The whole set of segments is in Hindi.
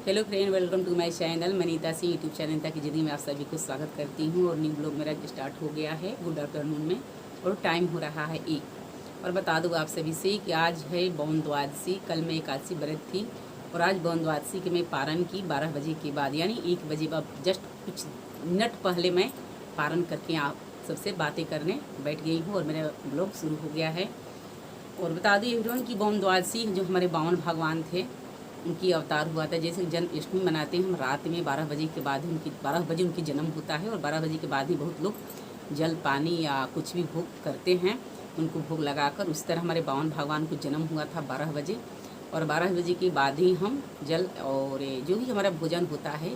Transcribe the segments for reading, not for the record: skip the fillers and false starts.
Hello friend, welcome to my channel Manita Singh YouTube channel की जिंदगी में आप सभी को स्वागत करती हूँ। और न्यू ब्लॉग मेरा स्टार्ट हो गया है गुड आफ्टरनून में और टाइम हो रहा है 1। और बता दूँ आप सभी से कि आज है बौन द्वादशी। कल मैं एकादशी व्रत थी और आज बौन द्वादशी के मैं पारण की 12 बजे के बाद, यानी 1 बजे बाद जस्ट कुछ मिनट पहले मैं पारण करके आप सबसे बातें करने बैठ गई हूँ और मेरा ब्लॉग शुरू हो गया है। और बता दूँ एवरीवन की बौन द्वादशी जो हमारे बावन भगवान थे उनकी अवतार हुआ था। जैसे जन्माष्टमी मनाते हैं हम रात में 12 बजे के बाद ही 12 बजे उनकी जन्म होता है और 12 बजे के बाद ही बहुत लोग जल पानी या कुछ भी भोग करते हैं, उनको भोग लगाकर। उस तरह हमारे बावन भगवान को जन्म हुआ था 12 बजे और 12 बजे के बाद ही हम जल और जो भी हमारा भोजन होता है,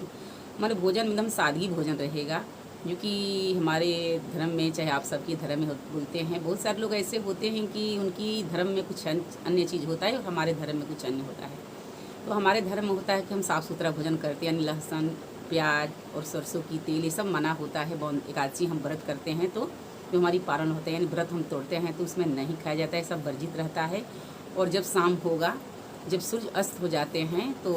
हमारे भोजन एकदम सादगी भोजन रहेगा। जो कि हमारे धर्म में, चाहे आप सबके धर्म में बोलते हैं, बहुत सारे लोग ऐसे होते हैं कि उनकी धर्म में कुछ अन्य चीज़ होता है और हमारे धर्म में कुछ अन्य होता है। तो हमारे धर्म में होता है कि हम साफ़ सुथरा भोजन करते हैं, यानी लहसुन प्याज और सरसों की तेल ये सब मना होता है। बौन एकादशी हम व्रत करते हैं तो जो हमारी पारण होता है यानी व्रत हम तोड़ते हैं तो उसमें नहीं खाया जाता है, सब वर्जित रहता है। और जब शाम होगा, जब सूर्य अस्त हो जाते हैं तो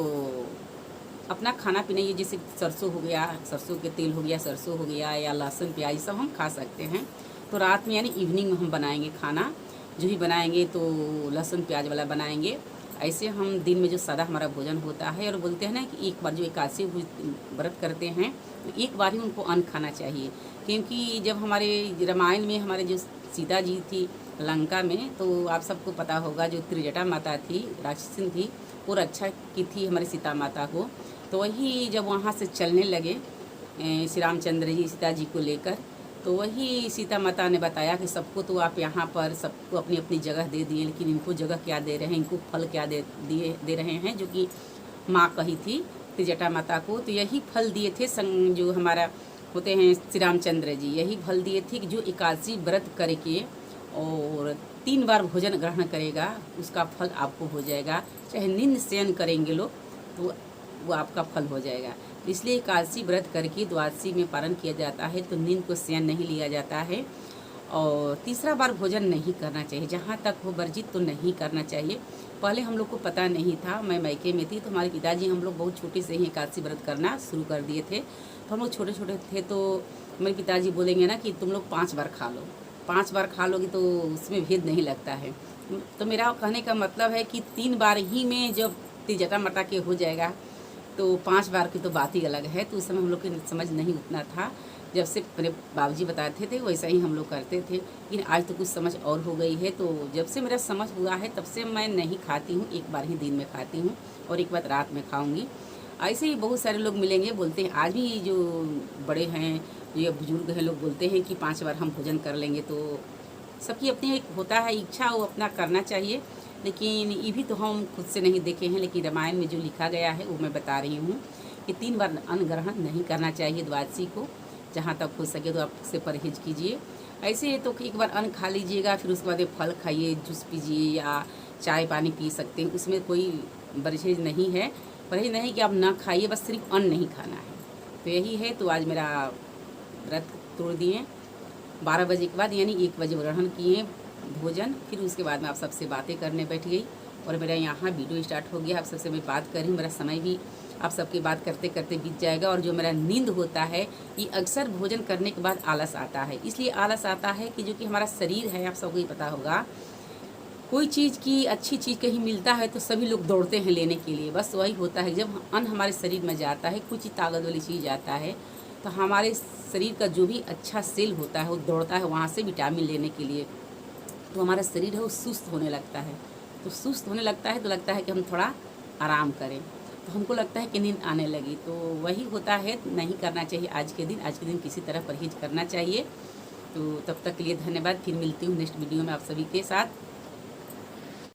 अपना खाना पीना, ये जैसे सरसों हो गया, सरसों के तेल हो गया, सरसों हो गया या लहसुन प्याज सब हम खा सकते हैं। तो रात में यानी इवनिंग में हम बनाएंगे खाना, जो भी बनाएंगे तो लहसुन प्याज वाला बनाएंगे। ऐसे हम दिन में जो सादा हमारा भोजन होता है, और बोलते हैं ना कि एक बार जो एकादशी व्रत करते हैं तो एक बार ही उनको अन्न खाना चाहिए। क्योंकि जब हमारे रामायण में हमारे जो सीता जी थी लंका में, तो आप सबको पता होगा जो त्रिजटा माता थी, राक्षसी थी, वो रक्षा की थी हमारी सीता माता को। तो वही जब वहाँ से चलने लगे श्री रामचंद्र जी सीता जी को लेकर, तो वही सीता माता ने बताया कि सबको तो आप यहाँ पर सबको अपनी अपनी जगह दे दिए, लेकिन इनको जगह क्या दे रहे हैं, इनको फल क्या दे रहे हैं, जो कि माँ कही थी त्रिजटा माता को। तो यही फल दिए थे जो हमारा होते हैं श्री रामचंद्र जी, यही फल दिए थे कि जो एकादशी व्रत करके और 3 बार भोजन ग्रहण करेगा उसका फल आपको हो जाएगा। चाहे नींद शयन करेंगे लोग तो वो आपका फल हो जाएगा। इसलिए एकादशी व्रत करके द्वादशी में पारण किया जाता है तो नींद को शयन नहीं लिया जाता है। और तीसरा बार भोजन नहीं करना चाहिए, जहाँ तक हो वर्जित तो नहीं करना चाहिए। पहले हम लोग को पता नहीं था, मैं मायके में थी तो हमारे पिताजी हम लोग बहुत छोटे से ही एकादशी व्रत करना शुरू कर दिए थे। तो हम लोग छोटे छोटे थे तो मेरे पिताजी बोलेंगे ना कि तुम लोग 5 बार खा लो, 5 बार खा लोगे तो उसमें भेद नहीं लगता है। तो मेरा कहने का मतलब है कि 3 बार ही में जब त्रिजटा माता के हो जाएगा तो 5 बार की तो बात ही अलग है। तो उस समय हम लोग की समझ नहीं उतना था, जब से मेरे बाबूजी बताते थे वैसा ही हम लोग करते थे। लेकिन आज तो कुछ समझ और हो गई है, तो जब से मेरा समझ हुआ है तब से मैं नहीं खाती हूँ, एक बार ही दिन में खाती हूँ और एक बार रात में खाऊँगी। ऐसे ही बहुत सारे लोग मिलेंगे बोलते हैं, आज भी जो बड़े हैं ये बुजुर्ग हैं लोग बोलते हैं कि 5 बार हम भोजन कर लेंगे। तो सबकी अपनी एक होता है इच्छा, वो अपना करना चाहिए। लेकिन ये भी तो हम खुद से नहीं देखे हैं, लेकिन रामायण में जो लिखा गया है वो मैं बता रही हूँ कि 3 बार अन्न ग्रहण नहीं करना चाहिए द्वादशी को। जहाँ तक हो सके तो आप उससे परहेज कीजिए। ऐसे तो एक बार अन्न खा लीजिएगा, फिर उसके बाद फल खाइए, जूस पीजिए या चाय पानी पी सकते हैं, उसमें कोई परहेज नहीं है। परहेज नहीं कि आप ना खाइए, बस सिर्फ अन्न नहीं खाना है। तो यही है। तो आज मेरा व्रत तोड़ दिए 12 बजे के बाद, यानी 1 बजे ग्रहण किए भोजन। फिर उसके बाद मैं आप सबसे बातें करने बैठ गई और मेरा यहाँ वीडियो स्टार्ट हो गया। आप सबसे मैं बात कर रही हूँ, मेरा समय भी आप सबकी बात करते करते बीत जाएगा। और जो मेरा नींद होता है ये अक्सर भोजन करने के बाद आलस आता है। इसलिए आलस आता है कि जो कि हमारा शरीर है, आप सबको ही पता होगा, कोई चीज़ की अच्छी चीज़ कहीं मिलता है तो सभी लोग दौड़ते हैं लेने के लिए। बस वही होता है, जब अन्न हमारे शरीर में जाता है, कुछ ताकत वाली चीज़ आता है, तो हमारे शरीर का जो भी अच्छा सेल होता है वो दौड़ता है वहाँ से विटामिन लेने के लिए। तो हमारा शरीर है वो सुस्त होने लगता है। तो सुस्त होने लगता है तो लगता है कि हम थोड़ा आराम करें, तो हमको लगता है कि नींद आने लगी। तो वही होता है, नहीं करना चाहिए आज के दिन किसी तरह परहेज करना चाहिए। तो तब तक के लिए धन्यवाद। फिर मिलती हूँ नेक्स्ट वीडियो में आप सभी के साथ।